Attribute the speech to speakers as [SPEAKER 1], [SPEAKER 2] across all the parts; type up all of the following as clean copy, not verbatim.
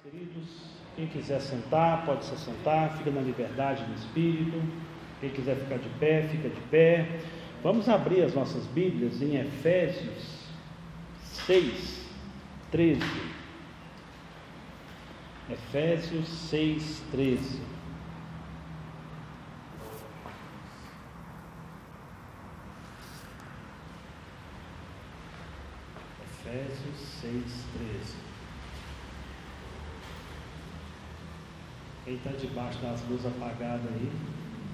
[SPEAKER 1] Queridos, quem quiser sentar, pode se sentar, fica na liberdade do Espírito. Quem quiser ficar de pé, fica de pé. Vamos abrir as nossas Bíblias em Efésios 6:13. Efésios 6:13. Efésios 6:13. Quem está debaixo das luzes apagadas aí,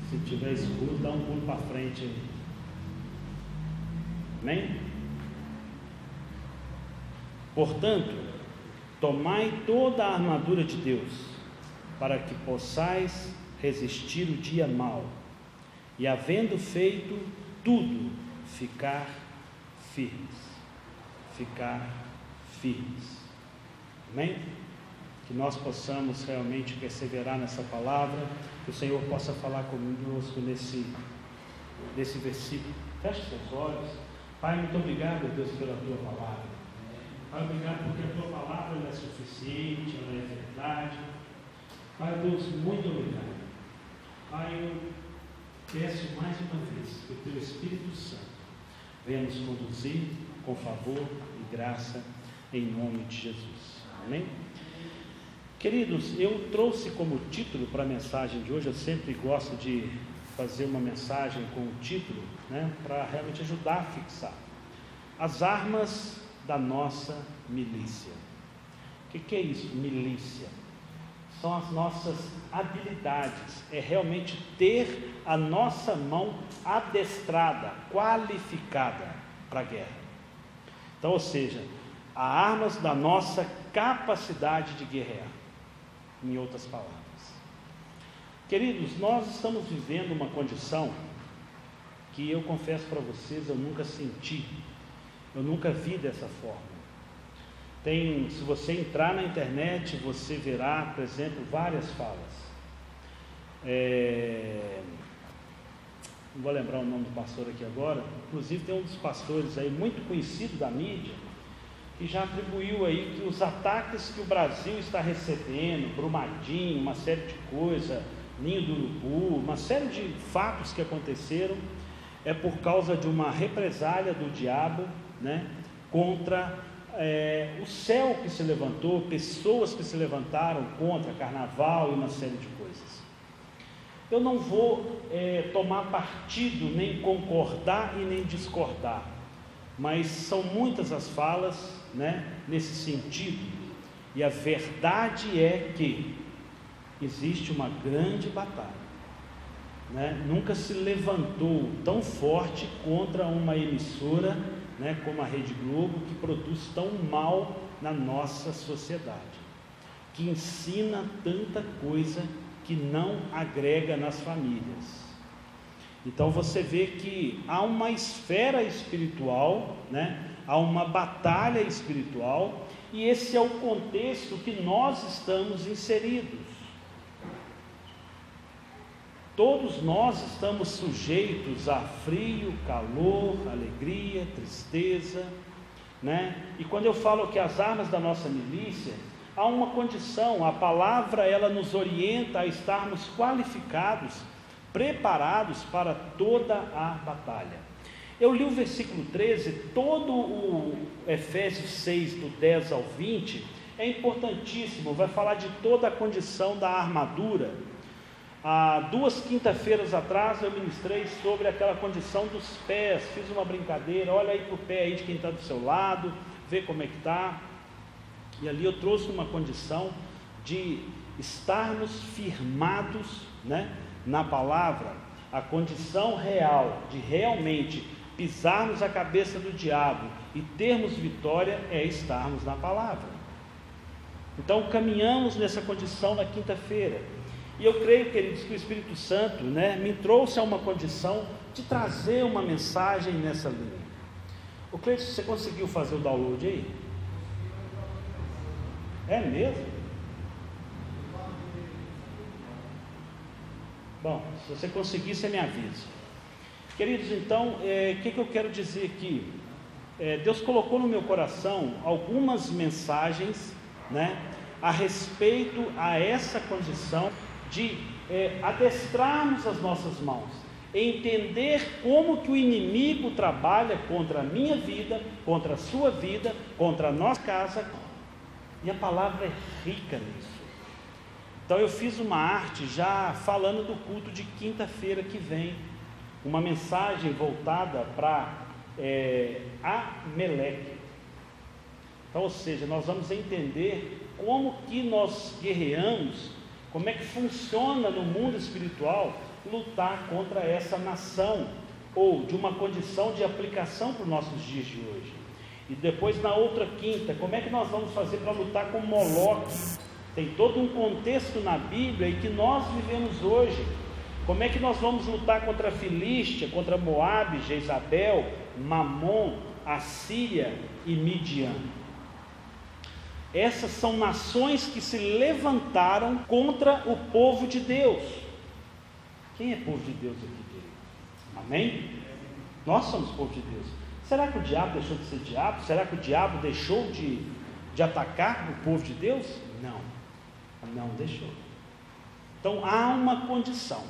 [SPEAKER 1] se tiver escuro, dá um pulo para frente aí. Amém? Portanto, tomai toda a armadura de Deus, para que possais resistir o dia mau, e havendo feito tudo, ficar firmes. Ficar firmes. Amém? Que nós possamos realmente perseverar nessa palavra, que o Senhor possa falar conosco nesse versículo. Feche seus olhos. Pai, muito obrigado, Deus, pela tua palavra. Pai, obrigado porque a tua palavra é suficiente, ela é verdade. Pai, Deus, muito obrigado. Pai, eu peço mais uma vez que o teu Espírito Santo venha nos conduzir com favor e graça, em nome de Jesus. Amém? Queridos, eu trouxe como título para a mensagem de hoje, eu sempre gosto de fazer uma mensagem com o título, para realmente ajudar a fixar. As armas da nossa milícia. O que é isso, milícia? São as nossas habilidades, é realmente ter a nossa mão adestrada, qualificada para a guerra. Então, ou seja, as armas da nossa capacidade de guerrear. Em outras palavras, queridos, nós estamos vivendo uma condição que eu confesso para vocês, eu nunca senti, eu nunca vi dessa forma. Se você entrar na internet, você verá, por exemplo, várias falas. Não vou lembrar o nome do pastor aqui agora, inclusive tem um dos pastores aí muito conhecido da mídia, que já atribuiu aí que os ataques que o Brasil está recebendo, Brumadinho, uma série de coisas, Ninho do Urubu, uma série de fatos que aconteceram, é por causa de uma represália do diabo, contra o céu que se levantou, pessoas que se levantaram contra carnaval e uma série de coisas. Eu não vou tomar partido, nem concordar e nem discordar, mas são muitas as falas nesse sentido, e a verdade é que existe uma grande batalha, nunca se levantou tão forte contra uma emissora como a Rede Globo, que produz tão mal na nossa sociedade, que ensina tanta coisa que não agrega nas famílias. Então você vê que há uma esfera espiritual, há uma batalha espiritual, e esse é o contexto que nós estamos inseridos. Todos nós estamos sujeitos a frio, calor, alegria, tristeza, E quando eu falo que as armas da nossa milícia, há uma condição, a palavra ela nos orienta a estarmos qualificados, preparados para toda a batalha. Eu li o versículo 13, todo o Efésios 6, do 10 ao 20, é importantíssimo, vai falar de toda a condição da armadura. Há 2 quinta-feiras atrás eu ministrei sobre aquela condição dos pés, fiz uma brincadeira, olha aí para o pé aí de quem está do seu lado, vê como é que está, e ali eu trouxe uma condição de estarmos firmados, na palavra, a condição real de realmente pisarmos a cabeça do diabo e termos vitória é estarmos na palavra. Então caminhamos nessa condição na quinta-feira, e eu creio, queridos, que o Espírito Santo me trouxe a uma condição de trazer uma mensagem nessa linha. O Cleiton, você conseguiu fazer o download aí? É mesmo? Bom, se você conseguir, você me avisa. Queridos, então, o que eu quero dizer aqui? Deus colocou no meu coração algumas mensagens, a respeito a essa condição de adestrarmos as nossas mãos, entender como que o inimigo trabalha contra a minha vida, contra a sua vida, contra a nossa casa, e a palavra é rica nisso. Então eu fiz uma arte já falando do culto de quinta-feira que vem, uma mensagem voltada para Ameleque. Então, ou seja, nós vamos entender como que nós guerreamos, como é que funciona no mundo espiritual lutar contra essa nação, ou de uma condição de aplicação para os nossos dias de hoje. E depois na outra quinta, como é que nós vamos fazer para lutar com Moloque? Tem todo um contexto na Bíblia e que nós vivemos hoje. Como é que nós vamos lutar contra a Filístia, contra Moabe, Jezabel, Mamon, Assíria e Midian? Essas são nações que se levantaram contra o povo de Deus. Quem é povo de Deus aqui, querido? Amém? Nós somos povo de Deus. Será que o diabo deixou de ser diabo? Será que o diabo deixou de atacar o povo de Deus? Não deixou. Então há uma condição.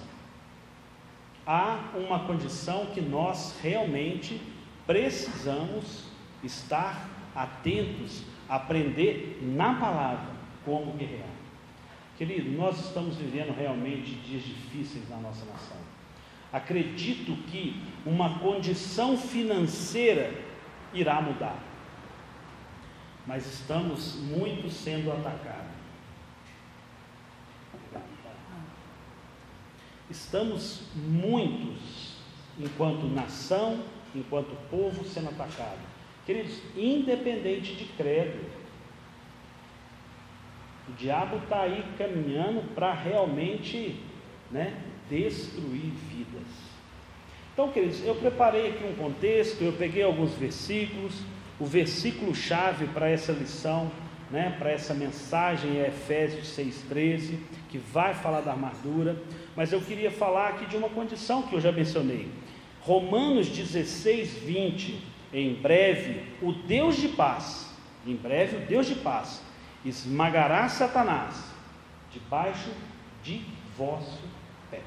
[SPEAKER 1] Há uma condição que nós realmente precisamos estar atentos, aprender na palavra como guerrear. Querido, nós estamos vivendo realmente dias difíceis na nossa nação. Acredito que uma condição financeira irá mudar, mas estamos muito sendo atacados. Estamos muitos, enquanto nação, enquanto povo, sendo atacados. Queridos, independente de credo, o diabo está aí caminhando para realmente destruir vidas. Então, queridos, eu preparei aqui um contexto, eu peguei alguns versículos. O versículo-chave para essa lição, para essa mensagem é Efésios 6,13, que vai falar da armadura, mas eu queria falar aqui de uma condição que eu já mencionei. Romanos 16:20, em breve o Deus de paz esmagará Satanás debaixo de vosso pé.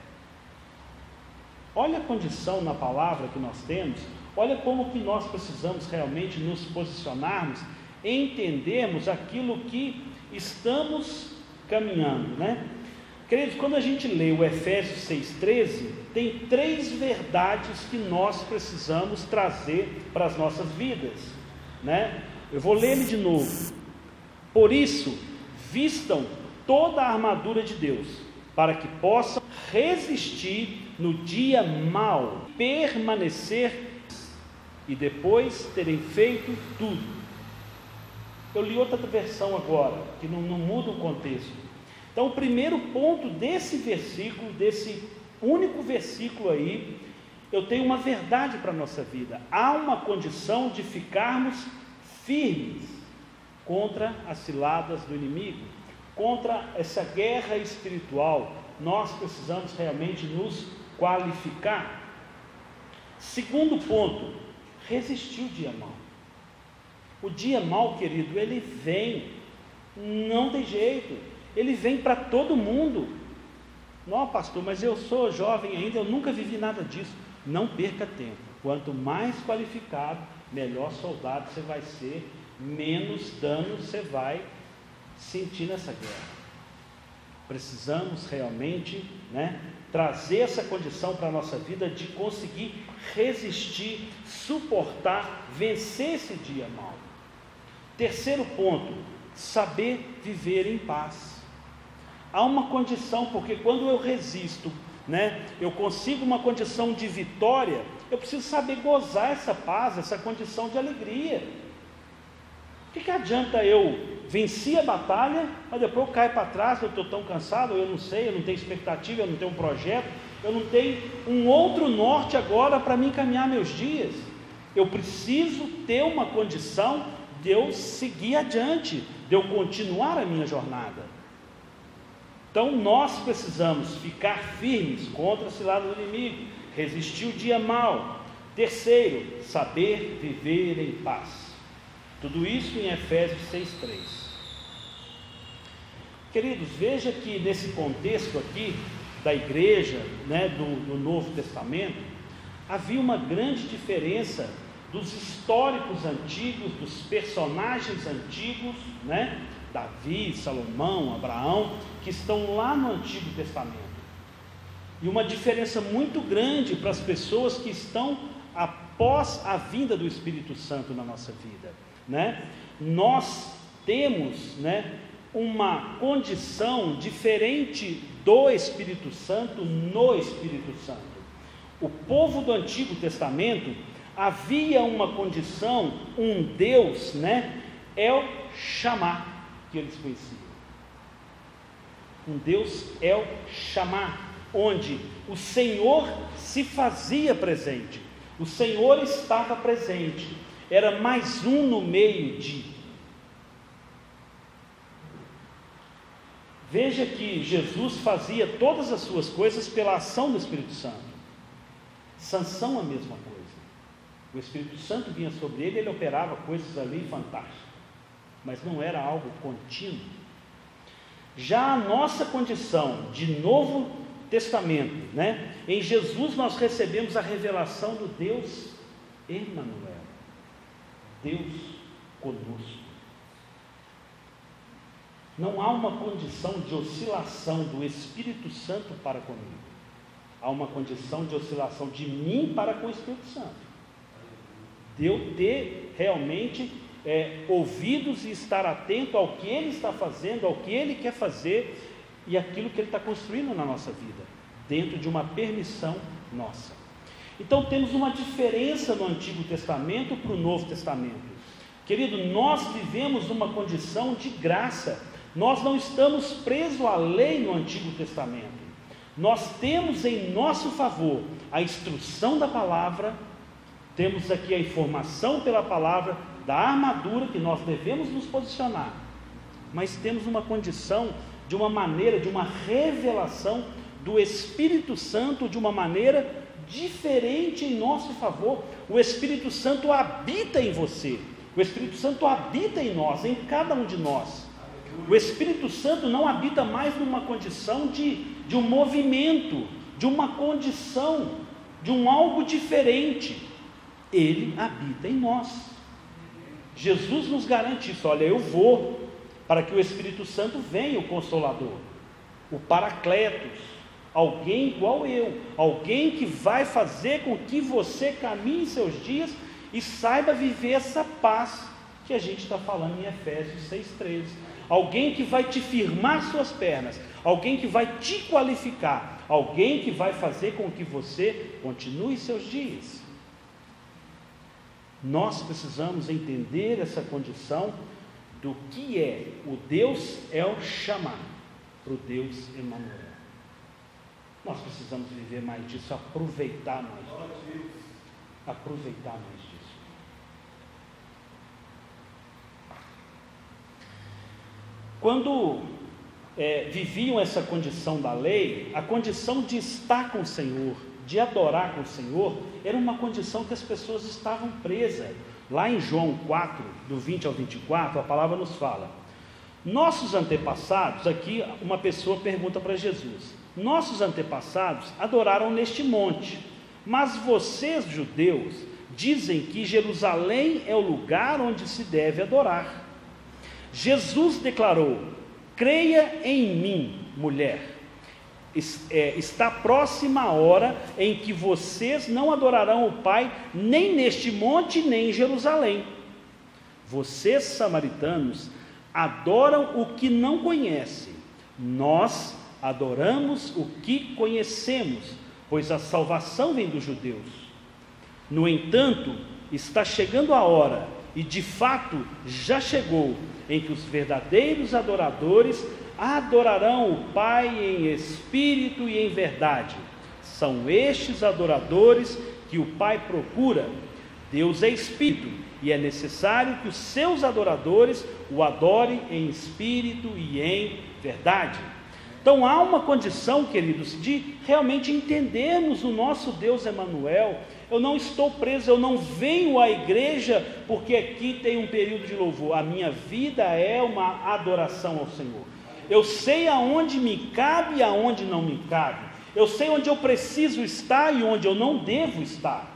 [SPEAKER 1] Olha a condição na palavra que nós temos, olha como que nós precisamos realmente nos posicionarmos, entendermos aquilo que estamos caminhando, Queridos, quando a gente lê o Efésios 6,13, tem 3 verdades que nós precisamos trazer para as nossas vidas, Eu vou ler ele de novo. Por isso, vistam toda a armadura de Deus, para que possam resistir no dia mau, permanecer e depois terem feito tudo. Eu li outra versão agora, que não muda o contexto. Então, o primeiro ponto desse versículo, desse único versículo aí, eu tenho uma verdade para a nossa vida. Há uma condição de ficarmos firmes contra as ciladas do inimigo, contra essa guerra espiritual. Nós precisamos realmente nos qualificar. Segundo ponto, resistir o dia mau. O dia mau, querido, ele vem, não tem jeito. Ele vem para todo mundo. Não, pastor, mas eu sou jovem ainda, eu nunca vivi nada disso. Não perca tempo. Quanto mais qualificado, melhor soldado você vai ser, menos dano você vai sentir nessa guerra. Precisamos realmente trazer essa condição para a nossa vida de conseguir resistir, suportar, vencer esse dia mau. Terceiro ponto, saber viver em paz. Há uma condição, porque quando eu resisto, eu consigo uma condição de vitória, eu preciso saber gozar essa paz, essa condição de alegria. O que adianta eu vencer a batalha, mas depois eu caio para trás, eu estou tão cansado, eu não sei, eu não tenho expectativa, eu não tenho um projeto, eu não tenho um outro norte agora para me encaminhar meus dias. Eu preciso ter uma condição de eu seguir adiante, de eu continuar a minha jornada. Então nós precisamos ficar firmes contra a cilada do inimigo, resistir o dia mau. Terceiro, saber viver em paz. Tudo isso em Efésios 6,3. Queridos, veja que nesse contexto aqui da igreja, né, do Novo Testamento, havia uma grande diferença dos históricos antigos, dos personagens antigos, né, Davi, Salomão, Abraão, que estão lá no Antigo Testamento, e uma diferença muito grande para as pessoas que estão após a vinda do Espírito Santo na nossa vida, né? Nós temos, né, uma condição diferente do Espírito Santo no Espírito Santo. O povo do Antigo Testamento havia uma condição, um Deus, né, El Shammah, que eles conheciam. Um Deus El Shammah, onde o Senhor se fazia presente, o Senhor estava presente, era mais um no meio de. Veja que Jesus fazia todas as suas coisas pela ação do Espírito Santo. Sansão a mesma coisa. O Espírito Santo vinha sobre ele, ele operava coisas ali fantásticas, mas não era algo contínuo. Já a nossa condição de Novo Testamento, né? Em Jesus nós recebemos a revelação do Deus Emmanuel, Deus conosco. Não há uma condição de oscilação do Espírito Santo para comigo, há uma condição de oscilação de mim para com o Espírito Santo, de eu ter realmente ouvidos e estar atento ao que Ele está fazendo, ao que Ele quer fazer e aquilo que Ele está construindo na nossa vida, dentro de uma permissão nossa. Então temos uma diferença no Antigo Testamento para o Novo Testamento. Querido, nós vivemos uma condição de graça, nós não estamos presos à lei no Antigo Testamento, nós temos em nosso favor a instrução da palavra, temos aqui a informação pela palavra, da armadura que nós devemos nos posicionar, mas temos uma condição de uma maneira, de uma revelação do Espírito Santo de uma maneira diferente em nosso favor. O Espírito Santo habita em você, o Espírito Santo habita em nós, em cada um de nós. O Espírito Santo não habita mais numa condição de um movimento, de uma condição, de um algo diferente. Ele habita em nós. Jesus nos garante isso. Olha, eu vou para que o Espírito Santo venha, o Consolador, o Paracletos, alguém igual eu, alguém que vai fazer com que você caminhe seus dias e saiba viver essa paz que a gente está falando em Efésios 6,13. Alguém que vai te firmar suas pernas, alguém que vai te qualificar, alguém que vai fazer com que você continue seus dias. Nós precisamos entender essa condição do que é o Deus El Shammah para o Deus Emmanuel. Nós precisamos viver mais disso, aproveitar mais disso. Aproveitar mais disso. Quando viviam essa condição da lei, a condição de estar com o Senhor, de adorar com o Senhor, era uma condição que as pessoas estavam presas. Lá em João 4, do 20 ao 24, a palavra nos fala: nossos antepassados, aqui uma pessoa pergunta para Jesus, nossos antepassados adoraram neste monte, mas vocês, judeus, dizem que Jerusalém é o lugar onde se deve adorar. Jesus declarou: creia em mim, mulher, está próxima a hora em que vocês não adorarão o Pai nem neste monte nem em Jerusalém. Vocês, samaritanos, adoram o que não conhecem, nós adoramos o que conhecemos, pois a salvação vem dos judeus. No entanto, está chegando a hora, e de fato já chegou, em que os verdadeiros adoradores adorarão o Pai em espírito e em verdade. São estes adoradores que o Pai procura. Deus é espírito, e é necessário que os seus adoradores o adorem em espírito e em verdade. Então há uma condição, queridos, de realmente entendermos o nosso Deus Emmanuel. Eu não estou preso, eu não venho à igreja porque aqui tem um período de louvor. A minha vida é uma adoração ao Senhor. Eu sei aonde me cabe e aonde não me cabe. Eu sei onde eu preciso estar e onde eu não devo estar.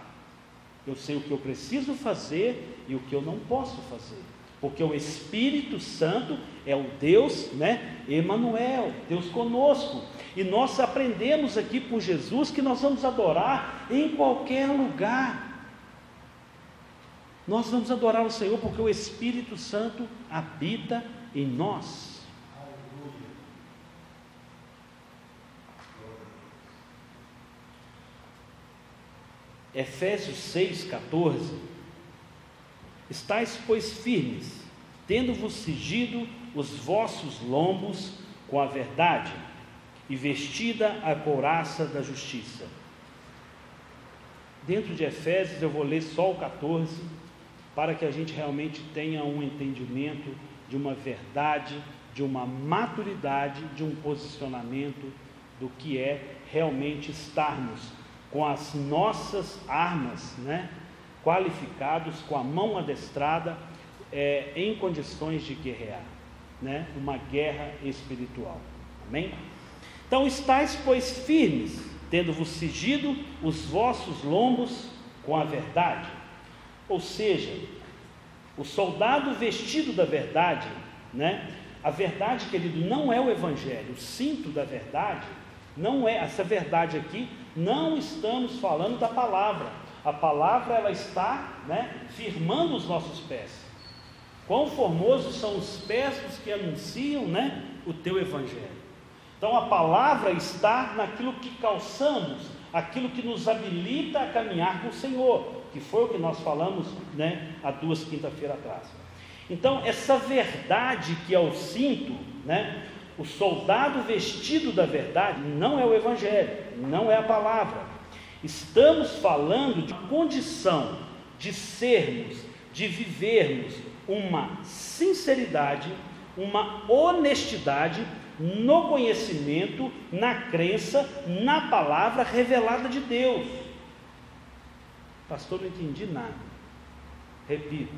[SPEAKER 1] Eu sei o que eu preciso fazer e o que eu não posso fazer. Porque o Espírito Santo é o Deus, Emanuel, Deus conosco. E nós aprendemos aqui por Jesus que nós vamos adorar em qualquer lugar. Nós vamos adorar o Senhor porque o Espírito Santo habita em nós. Efésios 6,14: estais, pois, firmes, tendo-vos cingido os vossos lombos com a verdade, e vestida a couraça da justiça. Dentro de Efésios eu vou ler só o 14, para que a gente realmente tenha um entendimento de uma verdade, de uma maturidade, de um posicionamento do que é realmente estarmos com as nossas armas, qualificados, com a mão adestrada, em condições de guerrear, uma guerra espiritual. Amém? Então, estais, pois, firmes, tendo-vos cingido os vossos lombos com a verdade. Ou seja, o soldado vestido da verdade, a verdade, querido, não é o Evangelho. O cinto da verdade não é, essa verdade aqui, não estamos falando da palavra. A palavra, ela está, firmando os nossos pés. Quão formosos são os pés dos que anunciam, o teu Evangelho. Então a palavra está naquilo que calçamos, aquilo que nos habilita a caminhar com o Senhor, que foi o que nós falamos, há 2 quinta-feiras atrás. Então essa verdade que é o cinto, o soldado vestido da verdade, não é o Evangelho, não é a palavra. Estamos falando de condição de sermos, de vivermos uma sinceridade, uma honestidade no conhecimento, na crença, na palavra revelada de Deus. Pastor, não entendi nada. Repito,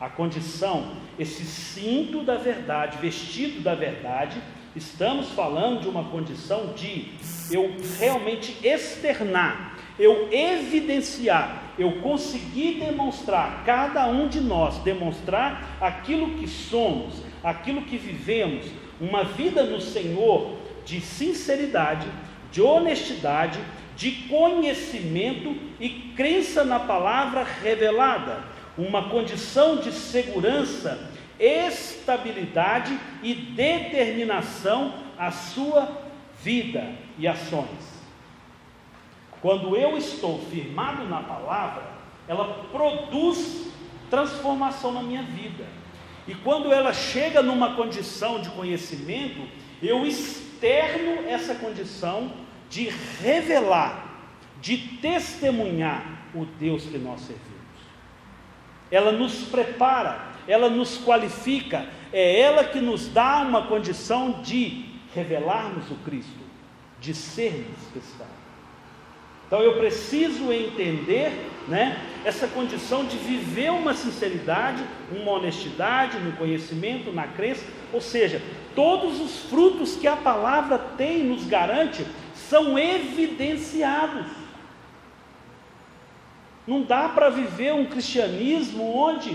[SPEAKER 1] a condição, esse cinto da verdade, vestido da verdade, estamos falando de uma condição de eu realmente externar, eu evidenciar, eu conseguir demonstrar, cada um de nós, demonstrar aquilo que somos, aquilo que vivemos, uma vida no Senhor de sinceridade, de honestidade, de conhecimento e crença na palavra revelada, uma condição de segurança, estabilidade e determinação à sua vida e ações. Quando eu estou firmado na palavra, ela produz transformação na minha vida. E quando ela chega numa condição de conhecimento, eu externo essa condição de revelar, de testemunhar o Deus que nós servimos. Ela nos prepara, ela nos qualifica, é ela que nos dá uma condição de revelarmos o Cristo, de sermos cristãos. Então eu preciso entender, essa condição de viver uma sinceridade, uma honestidade no conhecimento, na crença, ou seja, todos os frutos que a palavra tem, nos garante, são evidenciados. Não dá para viver um cristianismo onde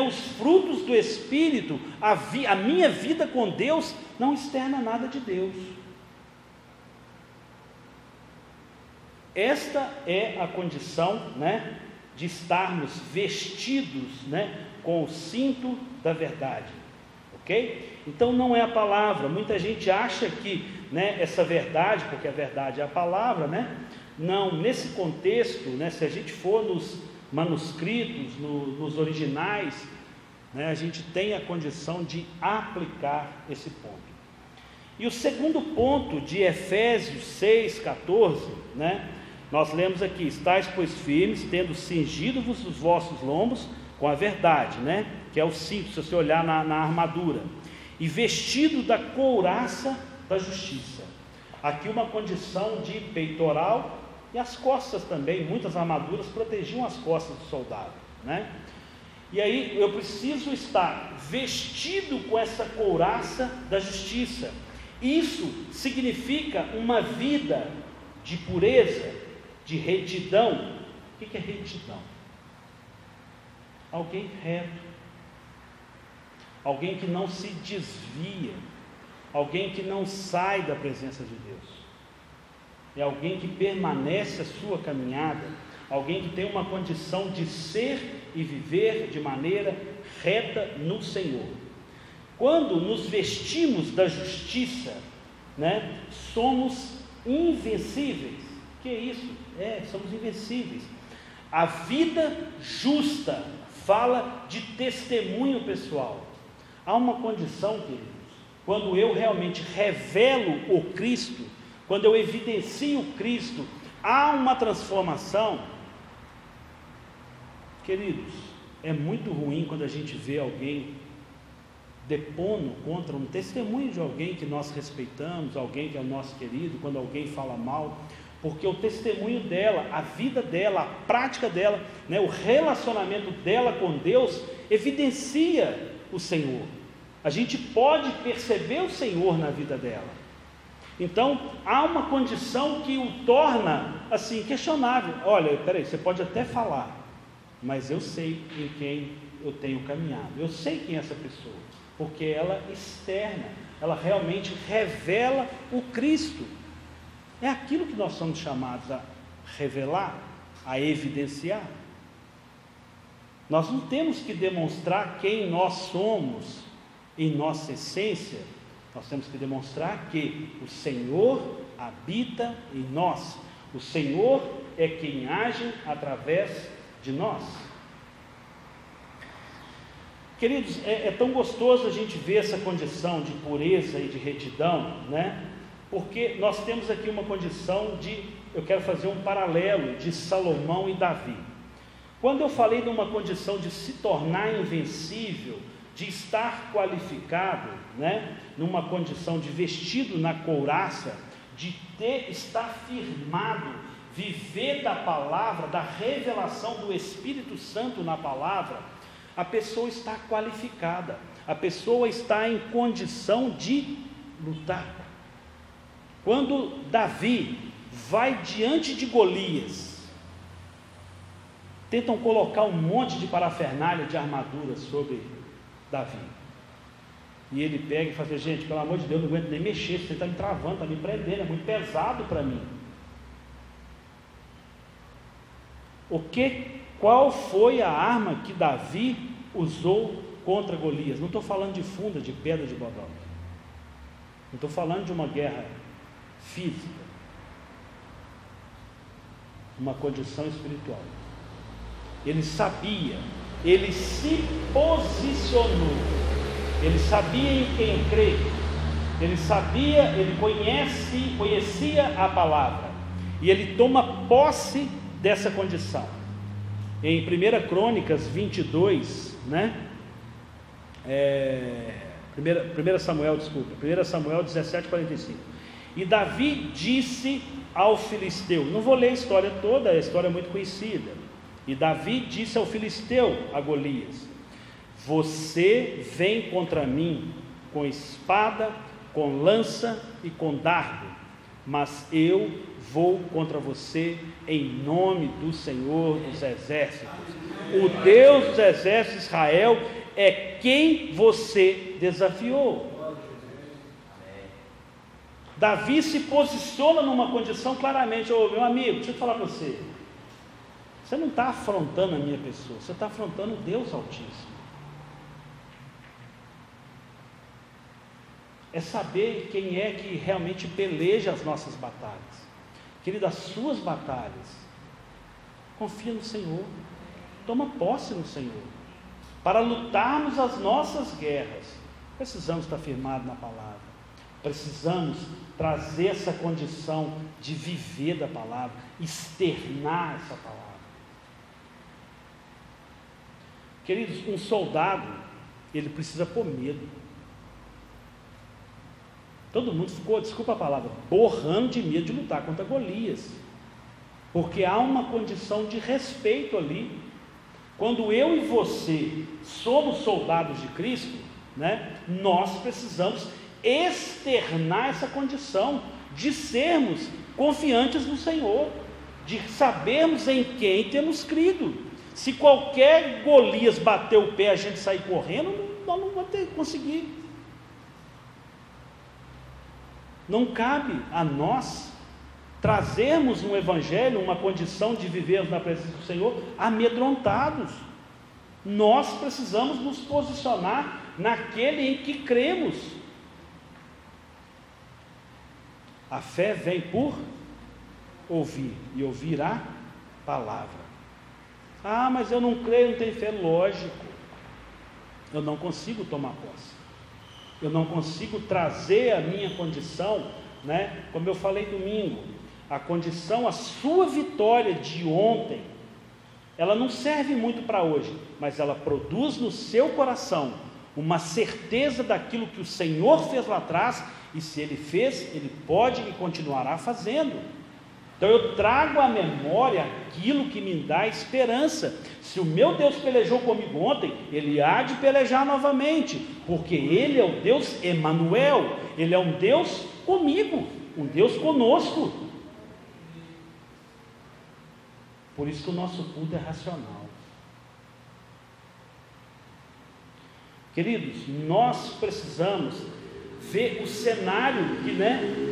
[SPEAKER 1] os frutos do Espírito, a minha vida com Deus, não externa nada de Deus. Esta é a condição, de estarmos vestidos, com o cinto da verdade, ok? Então não é a palavra. Muita gente acha que, essa verdade, porque a verdade é a palavra, não, nesse contexto, se a gente for nos manuscritos, nos originais, a gente tem a condição de aplicar esse ponto. E o segundo ponto de Efésios 6,14, nós lemos aqui: estais, pois, firmes, tendo cingido-vos os vossos lombos com a verdade, que é o cinto, se você olhar na armadura, e vestido da couraça da justiça. Aqui uma condição de peitoral e as costas também. Muitas armaduras protegiam as costas do soldado, E aí eu preciso estar vestido com essa couraça da justiça. Isso significa uma vida de pureza, de retidão. O que é retidão? Alguém reto, alguém que não se desvia, alguém que não sai da presença de Deus, é alguém que permanece a sua caminhada, alguém que tem uma condição de ser e viver de maneira reta no Senhor. Quando nos vestimos da justiça, somos invencíveis. Que é isso? Somos invencíveis. A vida justa fala de testemunho pessoal. Há uma condição, queridos, quando eu realmente revelo o Cristo, quando eu evidencio o Cristo, há uma transformação. Queridos, é muito ruim quando a gente vê alguém depondo contra um testemunho de alguém que nós respeitamos, alguém que é o nosso querido, quando alguém fala mal, porque o testemunho dela, a vida dela, a prática dela, o relacionamento dela com Deus, evidencia o Senhor. A gente pode perceber o Senhor na vida dela. Então, há uma condição que o torna, assim, questionável. Olha, peraí, você pode até falar, mas eu sei em quem eu tenho caminhado. Eu sei quem é essa pessoa, porque ela externa, ela realmente revela o Cristo. É aquilo que nós somos chamados a revelar, a evidenciar. Nós não temos que demonstrar quem nós somos em nossa essência, nós temos que demonstrar que o Senhor habita em nós, o Senhor é quem age através de nós. Queridos, é tão gostoso a gente ver essa condição de pureza e de retidão, porque nós temos aqui uma condição eu quero fazer um paralelo de Salomão e Davi. Quando eu falei de uma condição de se tornar invencível, de estar qualificado, numa condição de vestido na couraça, de estar firmado, viver da palavra, da revelação do Espírito Santo na palavra, a pessoa está qualificada, a pessoa está em condição de lutar. Quando Davi vai diante de Golias, tentam colocar um monte de parafernália de armadura sobre Davi, e ele pega e fala assim: gente, pelo amor de Deus, não aguento nem mexer, você está me travando, está me prendendo, é muito pesado para mim. Qual foi a arma que Davi usou contra Golias? Não estou falando de funda, de pedra de bodó, não estou falando de uma guerra física, uma condição espiritual. Ele sabia, ele se posicionou, ele sabia em quem crer, ele sabia, ele conhecia a palavra, e ele toma posse dessa condição. Em 1 Crônicas 22, 1 Samuel 17:45, e Davi disse ao filisteu, não vou ler a história toda, a história é muito conhecida. E Davi disse ao filisteu, a Golias: você vem contra mim com espada, com lança e com dardo, mas eu vou contra você em nome do Senhor dos exércitos. O Deus dos exércitos de Israel é quem você desafiou. Davi se posiciona numa condição claramente: meu amigo, deixa eu falar para você, você não está afrontando a minha pessoa, você está afrontando o Deus Altíssimo. É saber quem é que realmente peleja as nossas batalhas. Querido, as suas batalhas, confia no Senhor, toma posse no Senhor. Para lutarmos as nossas guerras, precisamos estar firmados na palavra, precisamos trazer essa condição de viver da palavra, externar essa palavra. Queridos, um soldado, ele precisa pôr medo. Todo mundo ficou, desculpa a palavra, borrando de medo de lutar contra Golias, porque há uma condição de respeito ali. Quando eu e você somos soldados de Cristo, né, nós precisamos externar essa condição de sermos confiantes no Senhor, de sabermos em quem temos crido. Se qualquer Golias bater o pé, a gente sair correndo, nós não vamos conseguir. Não cabe a nós trazermos no Evangelho uma condição de vivermos na presença do Senhor amedrontados. Nós precisamos nos posicionar naquele em que cremos. A fé vem por ouvir, e ouvir a palavra. Ah, mas eu não creio, não tenho fé. Lógico, eu não consigo tomar posse, eu não consigo trazer a minha condição, né? Como eu falei domingo, a condição, a sua vitória de ontem, ela não serve muito para hoje, mas ela produz no seu coração uma certeza daquilo que o Senhor fez lá atrás, e se Ele fez, Ele pode e continuará fazendo. Então eu trago à memória aquilo que me dá esperança. Se o meu Deus pelejou comigo ontem, Ele há de pelejar novamente, porque Ele é o Deus Emanuel, Ele é um Deus comigo, um Deus conosco. Por isso que o nosso culto é racional. Queridos, nós precisamos ver o cenário que,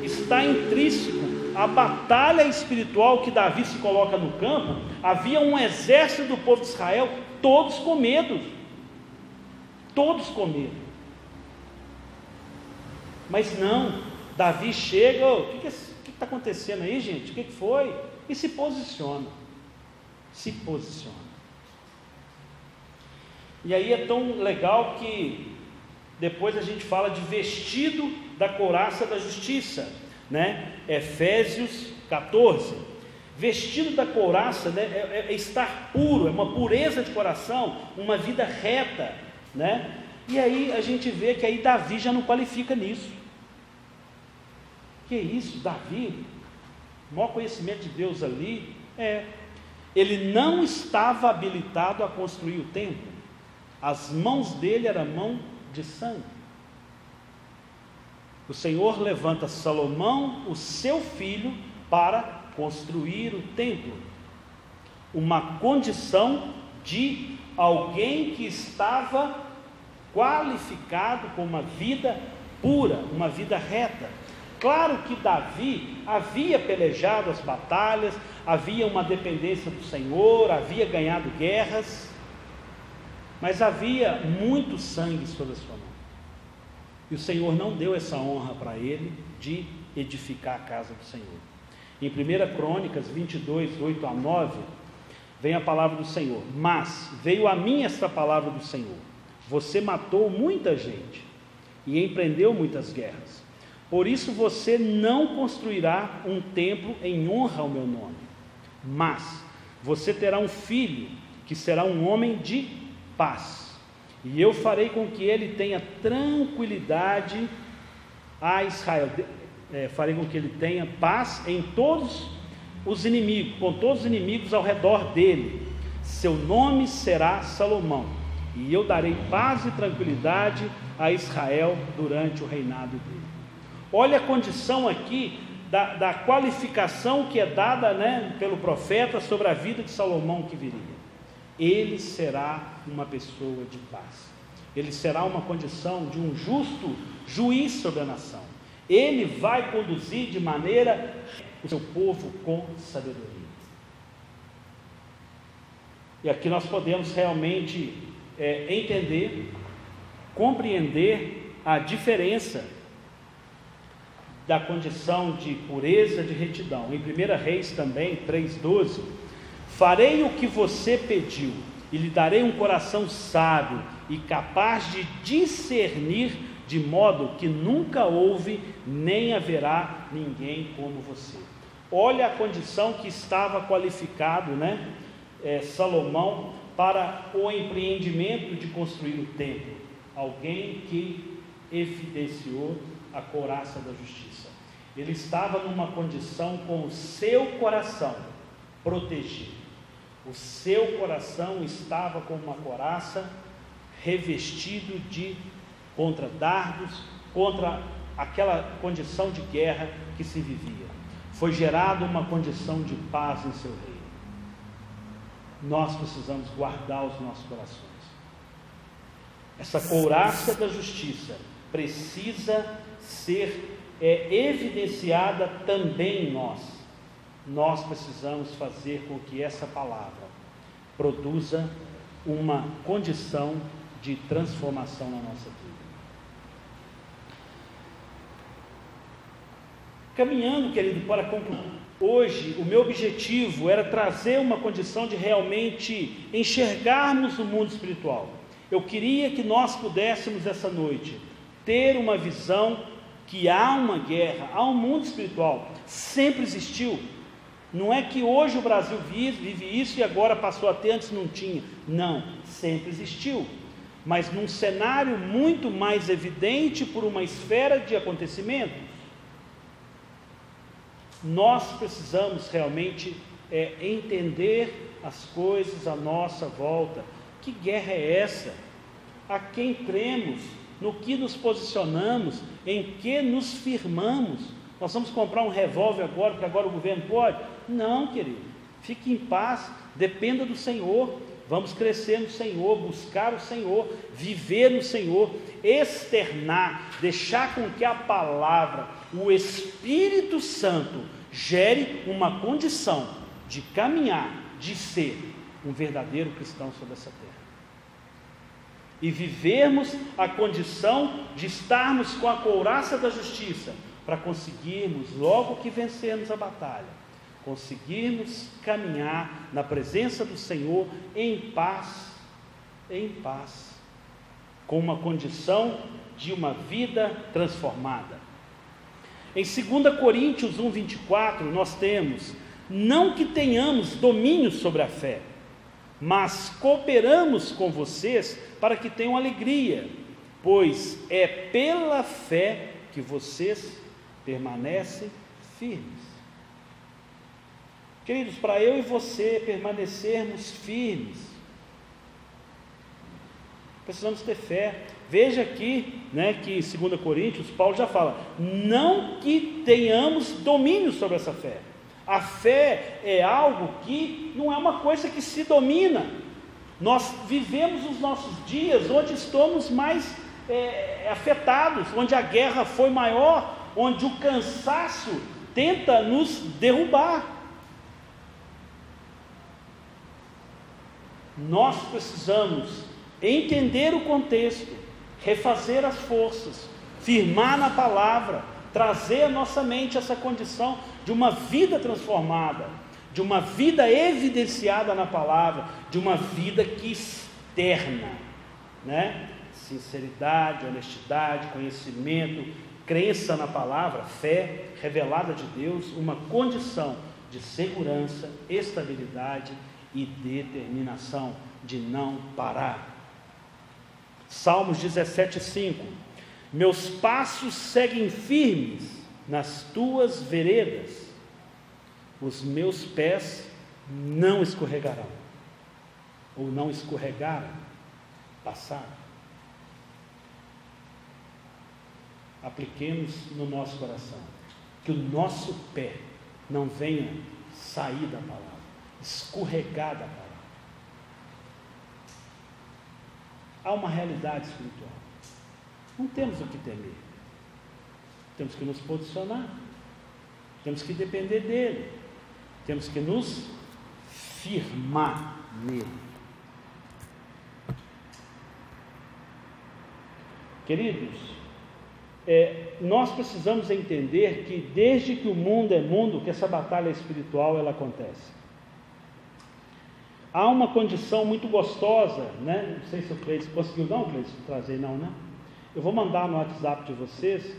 [SPEAKER 1] está intrínseco, a batalha espiritual que Davi se coloca no campo. Havia um exército do povo de Israel, todos com medo, mas não, Davi chega, o que está acontecendo aí, gente? O que foi? E se posiciona. E aí é tão legal que depois a gente fala de vestido da couraça da justiça, né? Efésios 14. Vestido da couraça, né? É estar puro, é uma pureza de coração, uma vida reta, né? E aí a gente vê que aí Davi já não qualifica nisso. Que isso, Davi, o maior conhecimento de Deus ali, ele não estava habilitado a construir o templo. As mãos dele eram mão de sangue. O Senhor levanta Salomão, o seu filho, para construir o templo. Uma condição de alguém que estava qualificado com uma vida pura, uma vida reta. Claro que Davi havia pelejado as batalhas, havia uma dependência do Senhor, havia ganhado guerras, mas havia muito sangue sobre a sua mão. E o Senhor não deu essa honra para ele de edificar a casa do Senhor. Em 1 Crônicas 22, 8 a 9, vem a palavra do Senhor: mas veio a mim esta palavra do Senhor: você matou muita gente e empreendeu muitas guerras. Por isso você não construirá um templo em honra ao meu nome, mas você terá um filho que será um homem de paz, e eu farei com que ele tenha tranquilidade a Israel, farei com que ele tenha paz em todos os inimigos, com todos os inimigos ao redor dele. Seu nome será Salomão, e eu darei paz e tranquilidade a Israel durante o reinado dele. Olha a condição aqui da qualificação que é dada, pelo profeta sobre a vida de Salomão que viria. Ele será uma pessoa de paz, ele será uma condição de um justo juiz sobre a nação. Ele vai conduzir de maneira o seu povo com sabedoria. E aqui nós podemos realmente entender, compreender a diferença da condição de pureza, de retidão. Em 1 Reis também, 3,12, farei o que você pediu, e lhe darei um coração sábio e capaz de discernir, de modo que nunca houve, nem haverá ninguém como você. Olha a condição que estava qualificado, Salomão, para o empreendimento de construir o templo. Alguém que evidenciou a couraça da justiça. Ele estava numa condição com o seu coração protegido. O seu coração estava com uma couraça revestido contra dardos, contra aquela condição de guerra que se vivia. Foi gerada uma condição de paz em seu reino. Nós precisamos guardar os nossos corações. Essa couraça da justiça precisa ser evidenciada também em nós. Nós precisamos fazer com que essa palavra produza uma condição de transformação na nossa vida. Caminhando, querido, para concluir, hoje o meu objetivo era trazer uma condição de realmente enxergarmos o mundo espiritual. Eu queria que nós pudéssemos essa noite ter uma visão que há uma guerra, há um mundo espiritual, sempre existiu. Não é que hoje o Brasil vive isso e agora passou a ter, antes não tinha. Não, sempre existiu. Mas num cenário muito mais evidente por uma esfera de acontecimento. Nós precisamos realmente entender as coisas à nossa volta. Que guerra é essa? A quem cremos? No que nos posicionamos? Em que nos firmamos? Nós vamos comprar um revólver agora, porque agora o governo pode? Não, querido. Fique em paz, dependa do Senhor. Vamos crescer no Senhor, buscar o Senhor, viver no Senhor, externar, deixar com que a palavra, o Espírito Santo, gere uma condição de caminhar, de ser um verdadeiro cristão sobre essa terra. E vivermos a condição de estarmos com a couraça da justiça, para conseguirmos, logo que vencermos a batalha, conseguirmos caminhar na presença do Senhor em paz, com uma condição de uma vida transformada. Em 2 Coríntios 1:24 nós temos: não que tenhamos domínio sobre a fé, mas cooperamos com vocês para que tenham alegria, pois é pela fé que vocês permanecem firmes. Queridos, para eu e você permanecermos firmes, precisamos ter fé. Veja aqui, que em 2 Coríntios, Paulo já fala, não que tenhamos domínio sobre essa fé. A fé é algo que não é uma coisa que se domina. Nós vivemos os nossos dias onde estamos mais afetados, onde a guerra foi maior, onde o cansaço tenta nos derrubar. Nós precisamos entender o contexto, refazer as forças, firmar na palavra, trazer à nossa mente essa condição de uma vida transformada, de uma vida evidenciada na palavra, de uma vida que externa, sinceridade, honestidade, conhecimento, crença na palavra, fé revelada de Deus, uma condição de segurança, estabilidade e determinação de não parar. Salmos 17:5: meus passos seguem firmes nas tuas veredas, os meus pés não escorregarão, ou não escorregaram, passaram. Apliquemos no nosso coração, que o nosso pé não venha sair da palavra, escorregar da palavra. Há uma realidade espiritual, não temos o que temer, temos que nos posicionar, temos que depender dele, temos que nos firmar nele. Queridos, nós precisamos entender que desde que o mundo é mundo, que essa batalha espiritual ela acontece. Há uma condição muito gostosa, Não sei se o Cleiton conseguiu, Cleiton, trazer, não? Eu vou mandar no WhatsApp de vocês,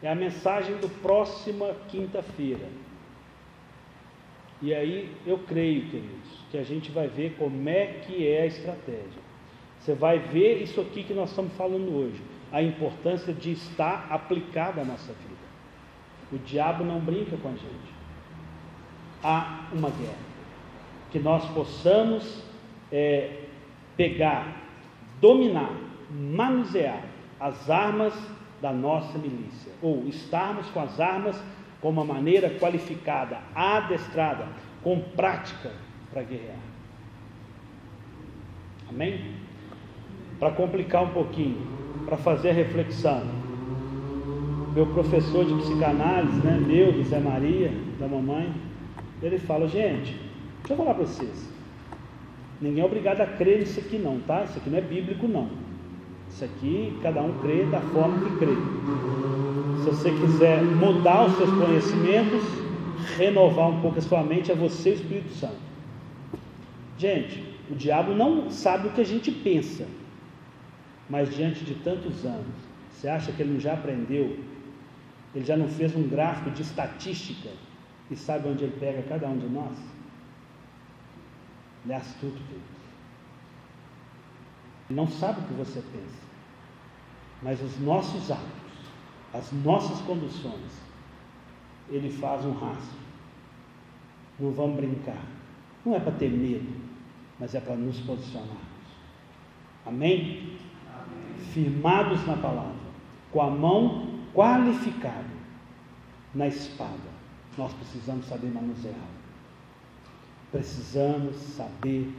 [SPEAKER 1] é a mensagem do próxima quinta-feira. E aí eu creio, queridos, que a gente vai ver como é que é a estratégia. Você vai ver isso aqui que nós estamos falando hoje, a importância de estar aplicada à nossa vida. O diabo não brinca com a gente. Há uma guerra. que nós possamos pegar, dominar, manusear as armas da nossa milícia, ou estarmos com as armas com uma maneira qualificada, adestrada, com prática para guerrear. Amém? Para complicar um pouquinho, para fazer a reflexão, meu professor de psicanálise, meu, do Zé Maria, da mamãe, ele fala: gente, deixa eu falar para vocês, ninguém é obrigado a crer nisso aqui não, tá? Isso aqui não é bíblico não, isso aqui cada um crê da forma que crê. Se você quiser mudar os seus conhecimentos, renovar um pouco a sua mente, é você e o Espírito Santo. Gente, o diabo não sabe o que a gente pensa, mas diante de tantos anos, você acha que ele já aprendeu? Ele já não fez um gráfico de estatística e sabe onde ele pega cada um de nós? Ele é astuto, querido. Ele não sabe o que você pensa, mas os nossos atos, as nossas conduções, ele faz um rastro. Não vamos brincar, não é para ter medo, mas é para nos posicionarmos. Amém? Firmados na palavra, com a mão qualificada na espada, nós precisamos saber manusear. Precisamos saber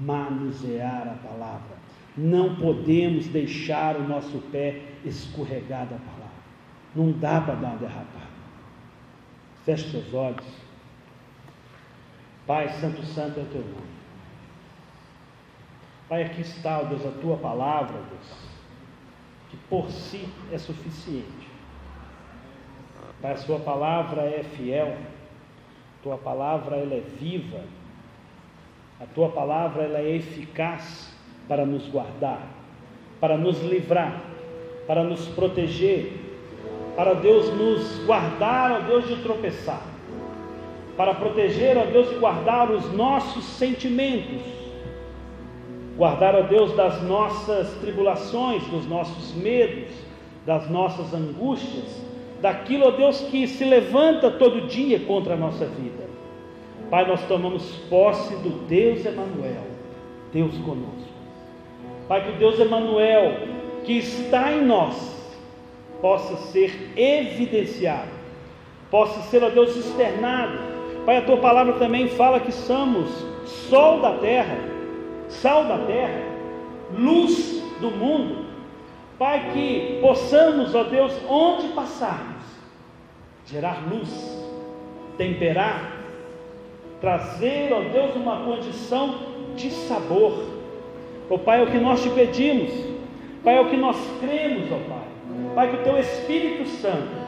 [SPEAKER 1] manusear a palavra. Não podemos deixar o nosso pé escorregar da palavra. Não dá para dar uma derrapada. Feche seus olhos. Pai, Santo, Santo é o teu nome. Pai, aqui está, ó Deus, a tua palavra, Deus, que por si é suficiente. Pai, a sua palavra é fiel, a tua palavra ela é viva, a tua palavra ela é eficaz para nos guardar, para nos livrar, para nos proteger, para Deus nos guardar, ó Deus, de tropeçar, para proteger, ó Deus, e guardar os nossos sentimentos, guardar, ó Deus, das nossas tribulações, dos nossos medos, das nossas angústias, daquilo, ó Deus, que se levanta todo dia contra a nossa vida. Pai, nós tomamos posse do Deus Emanuel, Deus conosco. Pai, que o Deus Emanuel, que está em nós, possa ser evidenciado, possa ser, ó Deus, externado. Pai, a tua palavra também fala que somos sol da terra, sal da terra, luz do mundo. Pai, que possamos, ó Deus, onde passarmos, gerar luz, temperar, trazer, ó Deus, uma condição de sabor. Ó Pai, é o que nós te pedimos, Pai, é o que nós cremos, ó Pai. Pai, que o teu Espírito Santo,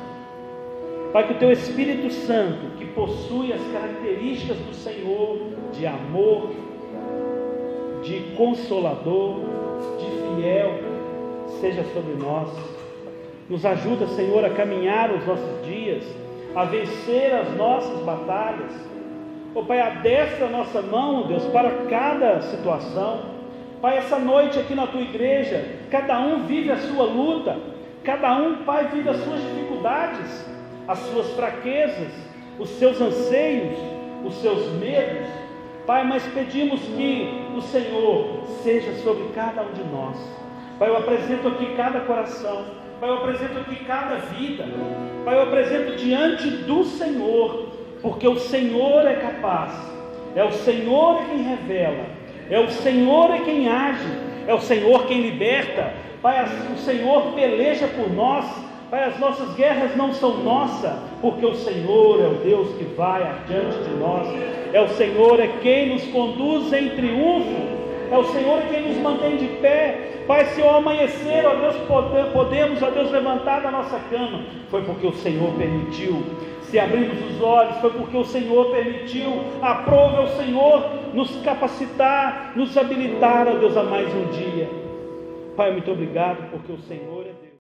[SPEAKER 1] Pai, que o teu Espírito Santo, que possui as características do Senhor, de amor, de consolador, de fiel, seja sobre nós. Nos ajuda, Senhor, a caminhar os nossos dias, a vencer as nossas batalhas. Ó Pai, adestra a nossa mão, Deus, para cada situação. Pai, essa noite aqui na tua igreja, cada um vive a sua luta, cada um, Pai, vive as suas dificuldades, as suas fraquezas, os seus anseios, os seus medos. Pai, mas pedimos que o Senhor seja sobre cada um de nós. Pai, eu apresento aqui cada coração, Pai, eu apresento aqui cada vida, Pai, eu apresento diante do Senhor, porque o Senhor é capaz, é o Senhor quem revela, é o Senhor quem age, é o Senhor quem liberta. Pai, o Senhor peleja por nós. Pai, as nossas guerras não são nossas, porque o Senhor é o Deus que vai adiante de nós, é o Senhor quem nos conduz em triunfo, é o Senhor quem nos mantém de pé. Pai, se ao amanhecer, ó Deus, podemos, ó Deus, levantar da nossa cama, foi porque o Senhor permitiu. Se abrirmos os olhos, foi porque o Senhor permitiu. Aprove ao Senhor nos capacitar, nos habilitar, ó Deus, a mais um dia. Pai, muito obrigado, porque o Senhor é Deus.